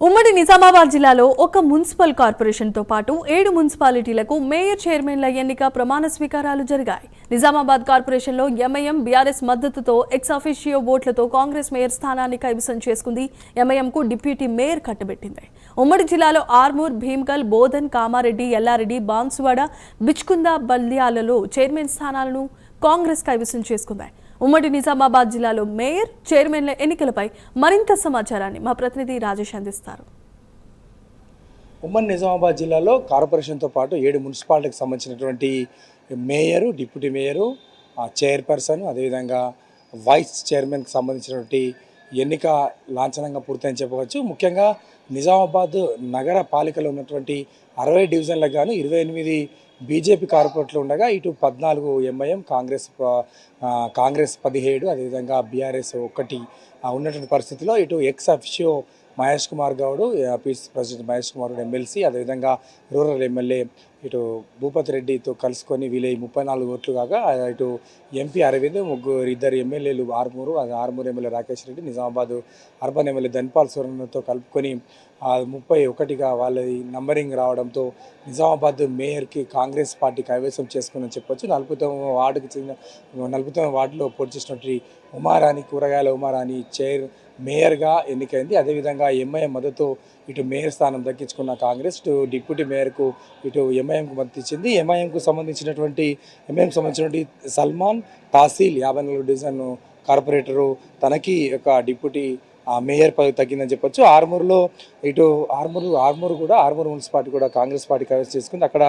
ఉమ్మడి నిజామాబాద్ జిల్లాలో ఒక మున్సిపల్ కార్పొరేషన్తో పాటు 7 మున్సిపాలిటీలకు మేయర్ చైర్మన్ల ఎన్నిక ప్రమాణ స్వీకారాలు జరిగాయి. నిజామాబాద్ కార్పొరేషన్లో ఎంఐఎం బీఆర్ఎస్ మద్దతుతో ఎక్స్ అఫిషియో ఓట్లతో కాంగ్రెస్ మేయర్ స్థానాన్ని కైవసం చేసుకుంది. ఎంఐఎంకు డిప్యూటీ మేయర్ కట్టబెట్టింది. ఉమ్మడి జిల్లాలో ఆర్మూర్, భీమ్గల్, బోధన్, కామారెడ్డి, ఎల్లారెడ్డి, బాన్సువాడ, బిచ్కుంద, బల్దియాలలో చైర్మన్ స్థానాలను కాంగ్రెస్ కైవసం చేసుకుంది. ఉమ్మడి నిజామాబాద్ జిల్లాలో మేయర్, చైర్మన్ల ఎన్నికలపై మరింత సమాచారాన్ని మా ప్రతినిధి రాజేష్ అందిస్తారు. ఉమ్మడి నిజామాబాద్ జిల్లాలో కార్పొరేషన్తో పాటు 7 మున్సిపాలిటీకి సంబంధించినటువంటి మేయరు, డిప్యూటీ మేయరు, చైర్పర్సన్, అదేవిధంగా వైస్ చైర్మన్కి సంబంధించినటువంటి ఎన్నిక లాంఛనంగా పూర్తని చెప్పవచ్చు. ముఖ్యంగా నిజామాబాద్ నగర పాలికలో ఉన్నటువంటి 60 డివిజన్లకు గాను 28 బీజేపీ కార్పొరేట్లు ఉండగా ఇటు 14 ఎంఐఎం, కాంగ్రెస్ 17, అదేవిధంగా బీఆర్ఎస్ 1 ఉన్నటువంటి పరిస్థితిలో ఇటు ex officio Mahesh Kumar Goud, PC president Mahesh Kumar Goud MLC, అదేవిధంగా రూరల్ ఎమ్మెల్యే ఇటు భూపతి రెడ్డితో కలుసుకొని వీళ్ళ 34 ఓట్లు కాగా ఇటు ఎంపీ అరవింద్, 2 ఎమ్మెల్యేలు Armur MLA Rakesh Reddy, Nizamabad urban MLA Dhanpal సువర్ణతో కలుపుకొని 31గా వాళ్ళది నంబరింగ్ రావడంతో నిజామాబాద్ మేయర్కి కాంగ్రెస్ పార్టీ కైవసం చేసుకుందని చెప్పొచ్చు. 49వ వార్డుకి చెందిన 49వ వార్డులో పోటీ చేసినటువంటి ఉమారాణి, కూరగాయల ఉమారాణి మేయర్గా ఎన్నికైంది. అదేవిధంగా ఎంఐఎం మద్దతు ఇటు మేయర్ స్థానం దక్కించుకున్న కాంగ్రెస్ ఇటు డిప్యూటీ మేయర్కు ఇటు ఎంఐఎంకు మద్దతు ఇచ్చింది. ఎంఐఎంకు సంబంధించినటువంటి సల్మాన్ తాసీల్ 54 డివిజన్ కార్పొరేటరు తనకి ఒక డిప్యూటీ మేయర్ పదవి తగ్గిందని చెప్పొచ్చు. ఆర్మూరు మున్సిపాలిటీ కూడా కాంగ్రెస్ పార్టీ కైవసం చేసుకుంది. అక్కడ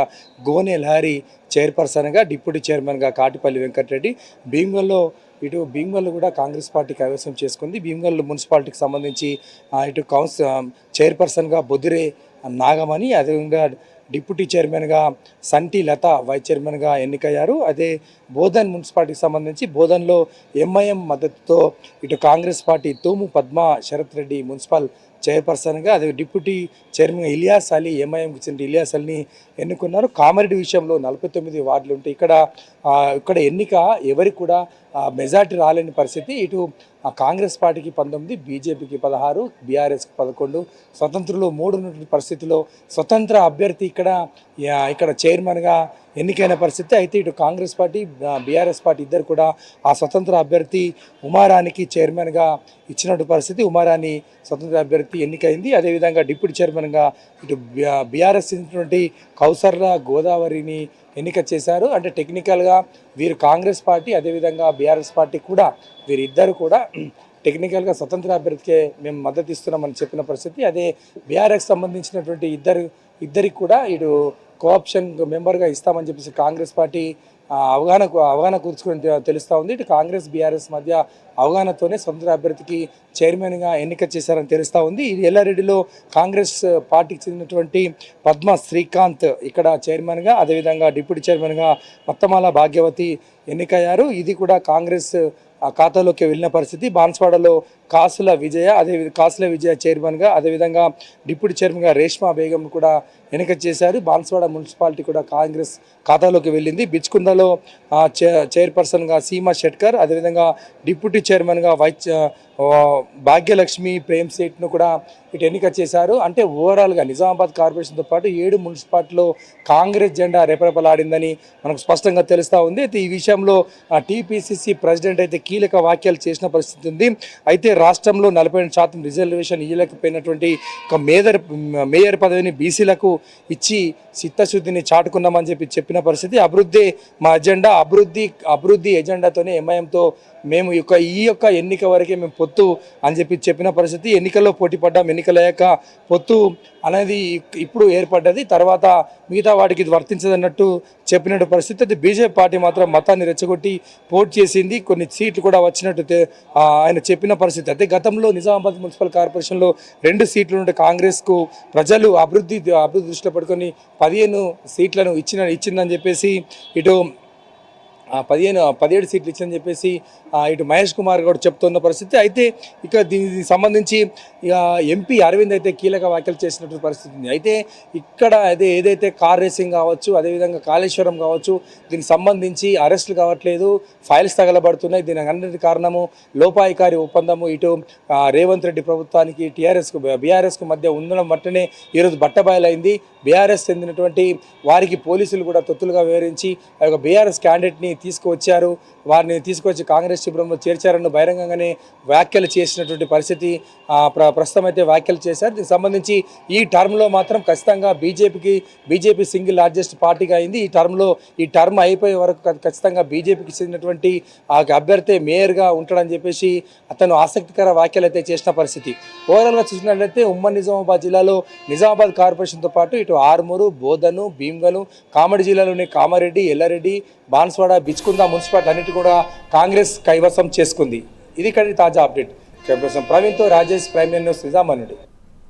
గోనె లహరి చైర్పర్సన్గా, డిప్యూటీ చైర్మన్గా కాటిపల్లి వెంకటరెడ్డి. భీమ్గల్ కూడా కాంగ్రెస్ పార్టీ కైవసం చేసుకుంది. భీమ్గల్ మున్సిపాలిటీకి సంబంధించి ఇటు చైర్పర్సన్గా బొద్దిరే నాగమణి, అదేవిధంగా డిప్యూటీ చైర్మన్గా సంటి లత వైస్ చైర్మన్గా ఎన్నికయ్యారు. అదే బోధన్ మున్సిపాలిటీకి సంబంధించి బోధన్లో ఎంఐఎం మద్దతుతో ఇటు కాంగ్రెస్ పార్టీ తూము పద్మ శరత్ రెడ్డి మున్సిపల్ చైర్పర్సన్గా, అదే డిప్యూటీ చైర్మన్గా ఇలియాస్ అలీ, ఎంఐఎంకి చెందిన ఇలియాస్ అలీని ఎన్నుకున్నారు. కామారెడ్డి విషయంలో 49 వార్డులు ఉంటాయి. ఇక్కడ ఎన్నిక ఎవరికి కూడా మెజార్టీ రాలేని పరిస్థితి. ఇటు కాంగ్రెస్ పార్టీకి 19, బీజేపీకి 16, బీఆర్ఎస్కి 11, స్వతంత్రులు 3 ఉన్నటువంటి పరిస్థితిలో స్వతంత్ర అభ్యర్థి ఇక్కడ చైర్మన్గా ఎన్నికైన పరిస్థితి. అయితే ఇటు కాంగ్రెస్ పార్టీ, బీఆర్ఎస్ పార్టీ ఇద్దరు కూడా ఆ స్వతంత్ర అభ్యర్థి ఉమారాణికి చైర్మన్గా ఇచ్చినట్టు పరిస్థితి. ఉమారాణి స్వతంత్ర అభ్యర్థి ఎన్నికైంది. అదేవిధంగా డిప్యూటీ చైర్మన్గా ఇటు బీఆర్ఎస్ చెందినటువంటి కౌసర్ల గోదావరిని ఎన్నిక చేశారు. అంటే టెక్నికల్గా వీరు కాంగ్రెస్ పార్టీ, అదేవిధంగా బీఆర్ఎస్ పార్టీ కూడా వీరిద్దరు కూడా టెక్నికల్గా స్వతంత్ర అభ్యర్థికే మేము మద్దతు ఇస్తున్నామని చెప్పిన పరిస్థితి. అదే బీఆర్ఎస్ సంబంధించినటువంటి ఇద్దరికి కూడా ఇటు కోఆప్షన్ మెంబర్గా ఇస్తామని చెప్పేసి కాంగ్రెస్ పార్టీ అవగాహన కూర్చుకొని తెలుస్తూ ఉంది. ఇటు కాంగ్రెస్ బీఆర్ఎస్ మధ్య అవగాహనతోనే స్వతంత్ర అభ్యర్థికి చైర్మన్గా ఎన్నిక చేశారని తెలుస్తూ ఉంది. ఇది ఎల్లారెడ్డిలో కాంగ్రెస్ పార్టీకి చెందినటువంటి పద్మ శ్రీకాంత్ ఇక్కడ చైర్మన్గా, అదేవిధంగా డిప్యూటీ చైర్మన్గా మత్తమాల భాగ్యవతి ఎన్నికయ్యారు. ఇది కూడా కాంగ్రెస్ ఖాతాలోకి వెళ్ళిన పరిస్థితి. బాన్స్వాడలో కాసుల విజయ చైర్మన్గా, అదేవిధంగా డిప్యూటీ చైర్మన్గా రేష్మా బేగం కూడా ఎన్నిక చేశారు. బాన్స్వాడ మున్సిపాలిటీ కూడా కాంగ్రెస్ ఖాతాలోకి వెళ్ళింది. బిచ్కుందలో చైర్పర్సన్గా సీమా షెట్కర్, అదేవిధంగా డిప్యూటీ చైర్మన్గా భాగ్యలక్ష్మి ప్రేమ్ సేట్ను కూడా ఇటు ఎన్నిక చేశారు. అంటే ఓవరాల్గా నిజామాబాద్ కార్పొరేషన్తో పాటు 7 మున్సిపాలిటీలో కాంగ్రెస్ జెండా రెపరెపలాడిందని మనకు స్పష్టంగా తెలుస్తూ ఉంది. అయితే ఈ విషయంలో టీపీసీసీ ప్రెసిడెంట్ అయితే కీలక వ్యాఖ్యలు చేసిన పరిస్థితి ఉంది. అయితే రాష్ట్రంలో 40% రిజర్వేషన్ ఇవ్వలేకపోయినటువంటి ఒక మేయర్ పదవిని బీసీలకు ఇచ్చి చిత్తశుద్ధిని చాటుకున్నామని చెప్పిన పరిస్థితి. అభివృద్ధి మా ఎజెండా, అభివృద్ధి ఎజెండాతోనే ఎంఐఎంతో మేము ఈ యొక్క ఎన్నిక వరకే మేము పొత్తు అని చెప్పిన పరిస్థితి. ఎన్నికల్లో పోటీ పడ్డాం, ఎన్నికలయ్యాక పొత్తు అనేది ఇప్పుడు ఏర్పడ్డది, తర్వాత మిగతా వాటికి ఇది వర్తించదన్నట్టు చెప్పినట్టు పరిస్థితి. అయితే బీజేపీ పార్టీ మాత్రం మతాన్ని రెచ్చగొట్టి పోటీ చేసింది, కొన్ని సీట్లు కూడా వచ్చినట్టు ఆయన చెప్పిన పరిస్థితి. అయితే గతంలో నిజామాబాద్ మున్సిపల్ కార్పొరేషన్లో 2 సీట్లు ఉంటే కాంగ్రెస్కు ప్రజలు అభివృద్ధి దృష్టిలో పట్టుకొని 15 సీట్లను ఇచ్చిందని చెప్పేసి ఇటు 17 సీట్లు ఇచ్చని చెప్పేసి ఇటు మహేష్ కుమార్ గౌడ్ చెప్తున్న పరిస్థితి. అయితే ఇక దీనికి సంబంధించి ఇక ఎంపీ అరవింద్ అయితే కీలక వ్యాఖ్యలు చేసినటువంటి పరిస్థితి ఉంది. అయితే ఇక్కడ ఏదైతే కార్ రేసింగ్ కావచ్చు, అదేవిధంగా కాళేశ్వరం కావచ్చు, దీనికి సంబంధించి అరెస్టులు కావట్లేదు, ఫైల్స్ తగలబడుతున్నాయి. దీనికి అన్నిటి కారణము లోపాయికారి ఒప్పందము ఇటు రేవంత్ రెడ్డి ప్రభుత్వానికి బీఆర్ఎస్కు మధ్య ఉండడం బట్టనే ఈరోజు బట్టబయలైంది. బీఆర్ఎస్ చెందినటువంటి వారికి పోలీసులు కూడా తొత్తులుగా వివరించి ఆ యొక్క బీఆర్ఎస్ క్యాండిడేట్ని తీసుకువచ్చారు, వారిని తీసుకొచ్చి కాంగ్రెస్ శిబిరంలో చేర్చారని బహిరంగంగానే వ్యాఖ్యలు చేసినటువంటి పరిస్థితి ప్రస్తుతం అయితే వ్యాఖ్యలు చేశారు. దీనికి సంబంధించి ఈ టర్మ్లో మాత్రం ఖచ్చితంగా బీజేపీ సింగిల్ లార్జెస్ట్ పార్టీగా అయింది. ఈ టర్మ్ అయిపోయే వరకు ఖచ్చితంగా బీజేపీకి చెందినటువంటి ఆ అభ్యర్థి మేయర్గా ఉంటాడని చెప్పేసి అతను ఆసక్తికర వ్యాఖ్యలు అయితే చేసిన పరిస్థితి. ఓవరాల్గా చూసినట్లయితే ఉమ్మడి నిజామాబాద్ జిల్లాలో నిజామాబాద్ కార్పొరేషన్తో పాటు ఇటు ఆర్మూరు, బోధను, భీమ్గల్, కామారెడ్డి జిల్లాలోని కామారెడ్డి, ఎల్లారెడ్డి, బాన్స్వాడ, బిచ్కుంద మున్సిపాలిటీ అన్నిటి కూడా కాంగ్రెస్ కైవసం చేసుకుంది. ఇది ఇక్కడ తాజా అప్డేట్. ప్రవీణ్తో రాజేష్, ప్రైమ్ న్యూస్, నిజామాబాద్ నుండి.